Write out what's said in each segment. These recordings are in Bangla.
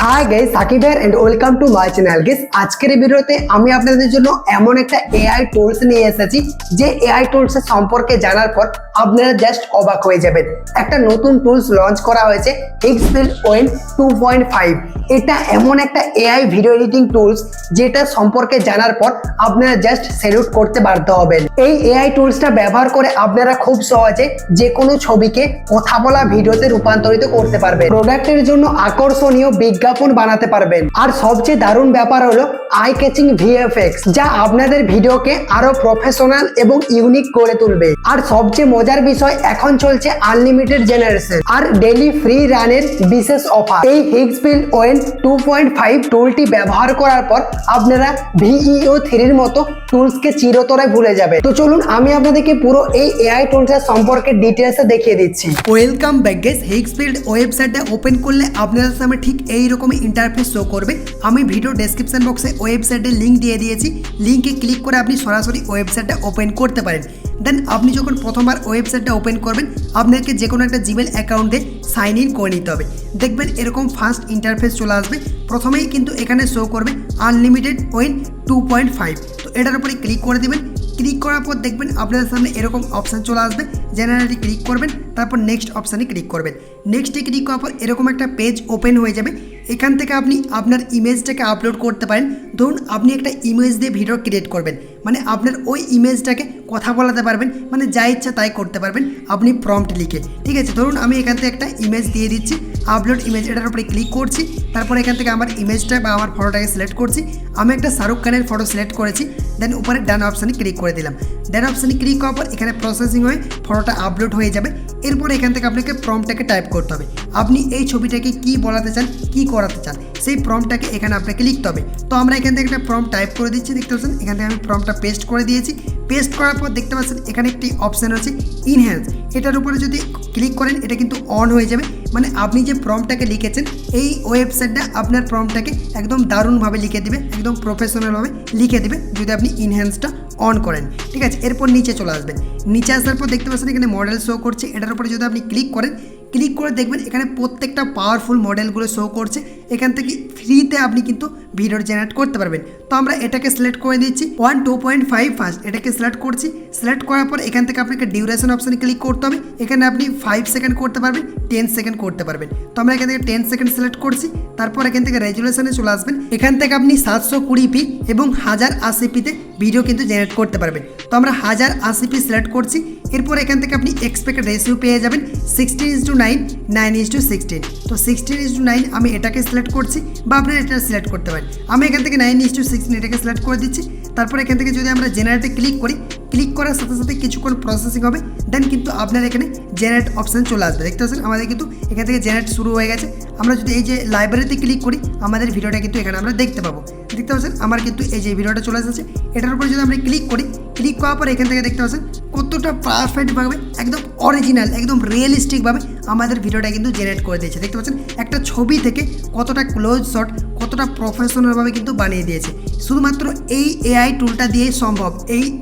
High guys, Sakib here and welcome to my channel. Guys, আজকের এই ভিডিওতে আমি আপনাদের জন্য এমন একটা এআই টুলস নিয়ে এসেছি যে এআই টুলস এর সম্পর্কে জানার পর আপনারা জাস্ট অবাক হয়ে যাবেন। একটা নতুন টুলস লঞ্চ করা হয়েছে হিগসফিল্ড ওয়েন 2.5। এটা এমন একটা এআই ভিডিও এডিটিং টুলস যেটা সম্পর্কে জানার পর আপনারা জাস্ট স্যালুট করতে বাধ্য হবেন। এই এআই টুলসটা ব্যবহার করে আপনারা খুব সহজে যে কোনো ছবিকে কথা বলা ভিডিওতে রূপান্তরিত করতে পারবেন। প্রোডাক্টের জন্য আকর্ষণীয় বিজ্ঞাপন বানাতে পারবেন। আর সবচেয়ে দারুণ ব্যাপার হলো আই ক্যাচিং ভিএফএক্স, যা আপনাদের ভিডিওকে আরো প্রফেশনাল এবং ইউনিক করে তুলবে। আর সবচেয়ে মজার বিষয়, এখন চলছে আনলিমিটেড জেনারেশন আর ডেইলি ফ্রি রানের বিশেষ অফার। এই হিগসফিল্ড ওয়েন 2.5 টুলটি ব্যবহার করার পর আপনারা ভিইও 3 এর মতো টুলসকে চিরতরে ভুলে যাবে। তো চলুন আমি আপনাদেরকে পুরো এই এআই টুলসের সম্পর্কে ডিটেলসে দেখিয়ে দিচ্ছি। Welcome back guys. হিগসফিল্ড ওয়েবসাইটটা ওপেন করলে আপনাদের সামনে ঠিক এই রকম ইন্টারফেস শো করবে। আমি ভিডিও ডেসক্রিপশন বক্সে ওয়েবসাইটের লিঙ্ক দিয়ে দিয়েছি। লিঙ্কে ক্লিক করে আপনি সরাসরি ওয়েবসাইটটা ওপেন করতে পারেন। দেন আপনি যখন প্রথমবার ওয়েবসাইটটা ওপেন করবেন, আপনাকে যে কোনো একটা জিমেল অ্যাকাউন্ট দিয়ে সাইন ইন করে নিতে হবে। দেখবেন এরকম ফার্স্ট ইন্টারফেস চলে আসবে। প্রথমেই কিন্তু এখানে শো করবে আনলিমিটেড ওয়েন 2.5। তো এটার উপরে ক্লিক করে দেবেন। ক্লিক করার পর দেখবেন আপনাদের সামনে এরকম অপশান চলে আসবে। জেনারেলি ক্লিক করবেন, তারপর নেক্সট অপশানে ক্লিক করবেন। নেক্সটে ক্লিক করার পর এরকম একটা পেজ ওপেন হয়ে যাবে। এখান থেকে আপনি আপনার ইমেজটাকে আপলোড করতে পারেন। ধরুন আপনি একটা ইমেজ দিয়ে ভিডিও ক্রিয়েট করবেন, মানে আপনার ওই ইমেজটাকে কথা বলাতে পারবেন, মানে যা ইচ্ছা তাই করতে পারবেন আপনি প্রম্পট লিখে। ঠিক আছে, ধরুন আমি এখান থেকে একটা ইমেজ দিয়ে দিচ্ছি, আপলোড ইমেজ, এটার উপরে ক্লিক করছি। তারপর এখান থেকে আমার ইমেজটা বা আমার ফটোটাকে সিলেক্ট করছি। আমি একটা শাহরুখ খানের ফটো সিলেক্ট করেছি। দেন উপরে ডান অপশানে ক্লিক করে দিলাম। ডান অপশানে ক্লিক করার পর এখানে প্রসেসিং হয়ে ফটোটা আপলোড হয়ে যাবে। এরপর এখান থেকে আপনাকে প্রম্পটটাকে টাইপ করতে হবে। আপনি এই ছবিটাকে কি বলাতে চান, কি করাতে চান, সেই প্রম্পটটাকে এখানে আপনাকে লিখতে হবে। তো আমরা এখান থেকে একটা প্রম্পট টাইপ করে দিচ্ছি। দেখতে পাচ্ছেন এখান থেকে আমি প্রম্পটটা পেস্ট করে দিয়েছি। পেস্ট করার পর দেখতে পাচ্ছেন এখানে একটি অপশান আছে ইনহ্যান্স। এটার উপরে যদি ক্লিক করেন এটা কিন্তু অন হয়ে যাবে, মানে আপনি যে প্রম্পটটাকে লিখেছেন এই ওয়েবসাইটটা আপনার প্রম্পটটাকে একদম দারুণভাবে লিখে দিবে, একদম প্রফেশনালভাবে লিখে দেবে যদি আপনি ইনহ্যান্সটা অন করেন। ঠিক আছে, এরপর নিচে চলে আসবেন। নিচে আসার পর দেখতে পাচ্ছেন এখানে মডেল শো করছে। এটার উপরে যদি আপনি ক্লিক করেন, ক্লিক করে দেখবেন এখানে প্রত্যেকটা পাওয়ারফুল মডেলগুলো শো করছে। এখান থেকে ফ্রিতে আপনি কিন্তু ভিডিও জেনারেট করতে পারবেন। তো আমরা এটাকে সিলেক্ট করে দিচ্ছি 2.5 ফার্স্ট, এটাকে সিলেক্ট করছি। সিলেক্ট করার পর এখান থেকে আপনাকে ডিউরেশন অপশানে ক্লিক করতে হবে। এখানে আপনি 5 সেকেন্ড করতে পারবেন, 10 সেকেন্ড করতে পারবেন। তো আমরা এখান থেকে 10 সেকেন্ড সিলেক্ট করছি। তারপর এখান থেকে রেজুলেশনে চলে আসবেন। এখান থেকে আপনি 720p এবং 1080pতে ভিডিও কিন্তু জেনারেট করতে পারবেন। তো আমরা 1080p সিলেক্ট করছি। এরপর এখান থেকে আপনি এক্সপেক্টেড রেশিও পেয়ে যাবেন 16:9, 9:16। তো 16:9 আমি এটাকে সিলেক্ট করছি, বা আপনারা এটা সিলেক্ট করতে পারেন। আমি এখান থেকে 9:16 এটাকে সিলেক্ট করে দিচ্ছি। তারপর এখান থেকে যদি আমরা জেনারেটে ক্লিক করি, ক্লিক করার সাথে সাথে কিছুক্ষণ প্রসেসিং হবে। দেন কিন্তু আপনার এখানে জেনারেট অপশান চলে আসবে। দেখতে পাচ্ছেন আমাদের কিন্তু এখান থেকে জেনারেট শুরু হয়ে গেছে। আমরা যদি এই যে লাইব্রেরিতে ক্লিক করি, আমাদের ভিডিওটা কিন্তু এখানে আমরা দেখতে পাবো। দেখতে পাচ্ছেন আমার কিন্তু এই যে ভিডিওটা চলে এসেছে। এটার উপরে যদি আমরা ক্লিক করি, ক্লিক করার পর এখান থেকে দেখতে পাচ্ছেন কতটা পারফেক্টভাবে, একদম অরিজিনাল, একদম রিয়েলিস্টিকভাবে আমাদের ভিডিওটা কিন্তু জেনারেট করে দিয়েছে। দেখতে পাচ্ছেন একটা ছবি থেকে কতটা ক্লোজ শট, কতটা প্রফেশনালভাবে কিন্তু বানিয়ে দিয়েছে। শুধুমাত্র এই এআই টুলটা দিয়েই সম্ভব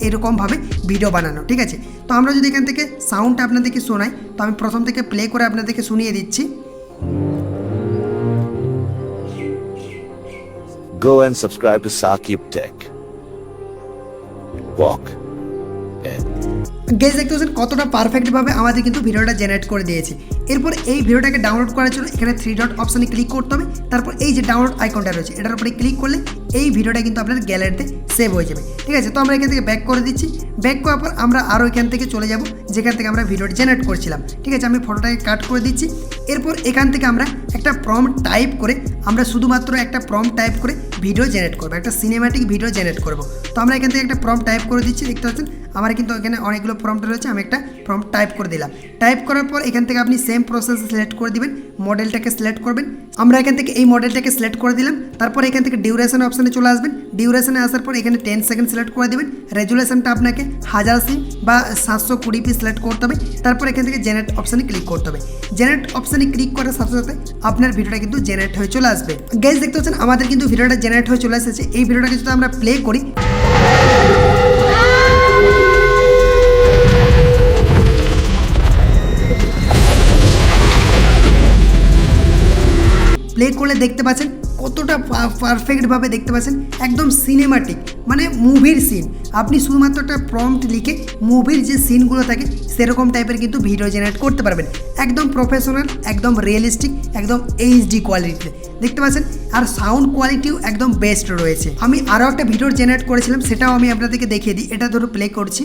এরকমভাবে ভিডিও বানানো। ঠিক আছে, তো আমরা যদি এখান থেকে সাউন্ডটা আপনাদেরকে শোনাই, তো আমি প্রথম থেকে প্লে করে আপনাদেরকে শুনিয়ে দিচ্ছি। Go and subscribe to Sakib Tech. Walk. Guess দেখতে পাচ্ছেন কতটা পারফেক্টভাবে আমাদের কিন্তু ভিডিওটা জেনারেট করে দিয়েছে। এরপর এই ভিডিওটাকে ডাউনলোড করার জন্য এখানে 3 ডট অপশানে ক্লিক করতে হবে। তারপর এই যে ডাউনলোড আইকনটা রয়েছে এটার উপরে ক্লিক করলে এই ভিডিওটা কিন্তু আপনার গ্যালারিতে সেভ হয়ে যাবে। ঠিক আছে, তো আমরা এখান থেকে ব্যাক করে দিচ্ছি। ব্যাক করার পর আমরা আরও এখান থেকে চলে যাব যেখান থেকে আমরা ভিডিওটা জেনারেট করছিলাম। ঠিক আছে, আমি ফটোটাকে কাট করে দিচ্ছি। এরপর এখান থেকে আমরা একটা প্রম্পট টাইপ করে, আমরা শুধুমাত্র একটা প্রম্পট টাইপ করে ভিডিও জেনারেট করবো, একটা সিনেম্যাটিক ভিডিও জেনারেট করব। তো আমরা এখান থেকে একটা প্রম্পট টাইপ করে দিচ্ছি। দেখতে পাচ্ছেন আমার কিন্তু এখানে অনেকগুলো প্রম্পট রয়েছে। আমি একটা প্রম্পট টাইপ করে দিলাম। টাইপ করার পর এখান থেকে আপনি সেম প্রসেস সিলেক্ট করে দিবেন, মডেলটাকে সিলেক্ট করবেন। আমরা এখান থেকে এই মডেলটাকে সিলেক্ট করে দিলাম। তারপর এখান থেকে ডিউরেশন অপশানে চলে আসবেন। ডিউরেশনে আসার পর এখানে 10 সেকেন্ড সিলেক্ট করে দেবেন। রেজুলেশনটা আপনাকে 1080 বা 720p সিলেক্ট করতে হবে। তারপর এখান থেকে জেনারেট অপশানে ক্লিক করতে হবে। জেনারেট অপশানে ক্লিক করার সাথে সাথে আপনার ভিডিওটা কিন্তু জেনারেট হয়ে চলে আসবে। গাইস দেখতে পাচ্ছেন আমাদের কিন্তু ভিডিওটা জেনারেট হয়ে চলে এসেছে। এই ভিডিওটাকে যদি আমরা প্লে করি, প্লে করলে দেখতে পাচ্ছেন কতটা পারফেক্টভাবে দেখতে পাচ্ছেন, একদম সিনেমাটিক, মানে মুভির সিন। আপনি শুধুমাত্র একটা প্রম্পট লিখে মুভির যে সিনগুলো থাকে সেরকম টাইপের কিন্তু ভিডিও জেনারেট করতে পারবেন, একদম প্রফেশনাল, একদম রিয়েলিস্টিক, একদম এইচডি কোয়ালিটিতে দেখতে পাচ্ছেন। আর সাউন্ড কোয়ালিটিও একদম বেস্ট রয়েছে। আমি আরও একটা ভিডিও জেনারেট করেছিলাম, সেটাও আমি আপনাদেরকে দেখিয়ে দিই। এটা ধরো প্লে করছি।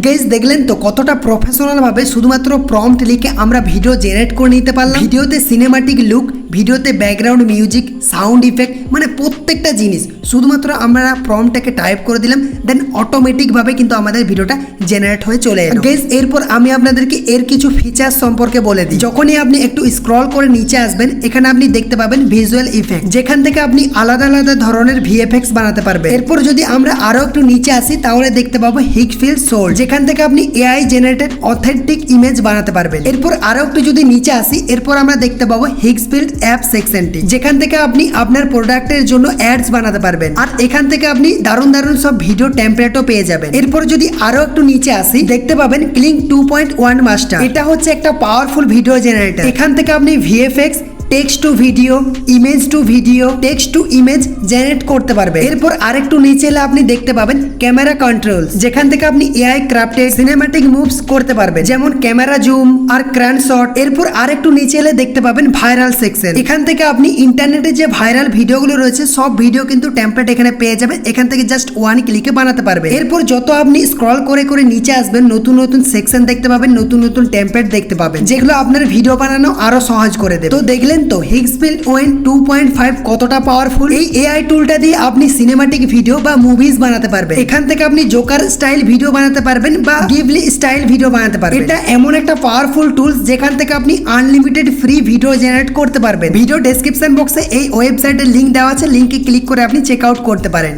গেস দেখলেন তো কতটা প্রফেশনাল ভাবে শুধুমাত্র প্রম্পট লিখে আমরা ভিডিও জেনারেট করে নিতে পারলাম। ভিডিওতে সিনেমাটিক লুক, ভিডিওতে ব্যাকগ্রাউন্ড মিউজিক, সাউন্ড ইফেক্ট, মানে প্রত্যেকটা জিনিস শুধুমাত্র আমরা প্রম্পটটাকে টাইপ করে দিলাম, দেন অটোমেটিকভাবে কিন্তু আমাদের ভিডিওটা জেনারেট হয়ে চলে এলো। গেস এরপর আমি আপনাদেরকে এর কিছু ফিচার্স সম্পর্কে বলে দিই। যখনই আপনি একটু স্ক্রল করে নিচে আসবেন, এখানে আপনি দেখতে পাবেন ভিজুয়াল ইফেক্ট, যেখান থেকে আপনি আলাদা আলাদা ধরনের ভিএফএক্স বানাতে পারবেন। এরপর যদি আমরা আরো একটু নিচে আসি তাহলে দেখতে পাবো হিগফিল্ড সোল, যেখান থেকে আপনি এআই জেনারেটেড অথেন্টিক ইমেজ বানাতে পারবেন। এরপর আরো একটু যদি নিচে আসি, এরপর আমরা দেখতে পাবো হিগফিল্ড অ্যাপ সেকশনটি, যেখান থেকে আপনি আপনার প্রোডাক্টের জন্য অ্যাডস বানাতে পারবেন। আর এখান থেকে আপনি দারুণ দারুণ সব ভিডিও টেমপ্লেটও পেয়ে যাবেন। এরপর যদি আরো একটু নিচে আসি, দেখতে পাবেন ক্লিং 2.1 মাস্টার। এটা হচ্ছে একটা পাওয়ারফুল ভিডিও জেনারেটর। এখান থেকে আপনি VFX, text to video, image to video, text to image generate করতে পারবে। এরপর আরেকটু নিচে এলে আপনি দেখতে পাবেন ক্যামেরা কন্ট্রোলস, যেখান থেকে আপনি এআই ক্রাফটেড সিনেম্যাটিক মুভস করতে পারবেন, যেমন ক্যামেরা জুম আর ক্র্যান শট। এরপর আরেকটু নিচে এলে দেখতে পাবেন ভাইরাল সেকশন। এখান থেকে আপনি ইন্টারনেটে যে ভাইরাল ভিডিওগুলো রয়েছে সব ভিডিও কিন্তু টেমপ্লেট এখানে পেয়ে যাবেন। এখান থেকে জাস্ট ওয়ান ক্লিকে বানাতে পারবে। এরপর যত আপনি স্ক্রল করে করে নিচে আসবেন, নতুন নতুন সেকশন দেখতে পাবেন, নতুন নতুন টেমপ্লেট দেখতে পাবেন, যেগুলো আপনার ভিডিও বানানো আরো সহজ করে দেবে। তো দেখলেন তো হিগফিল্ড ওয়েন 2.5 কতটা পাওয়ারফুল। এই এআই টুলটা দিয়ে আপনি সিনেমাটিক ভিডিও বা মুভিজ বানাতে পারবেন। এখান থেকে আপনি জোকার স্টাইল ভিডিও বানাতে পারবেন বা গিবলি স্টাইল ভিডিও বানাতে পারবেন। এটা এমন একটা পাওয়ারফুল টুলস যেখান থেকে আপনি আনলিমিটেড ফ্রি ভিডিও জেনারেট করতে পারবেন। ভিডিও ডেসক্রিপশন বক্সে এই ওয়েবসাইটের লিংক দেওয়া আছে, লিংকে ক্লিক করে আপনি চেক আউট করতে পারেন।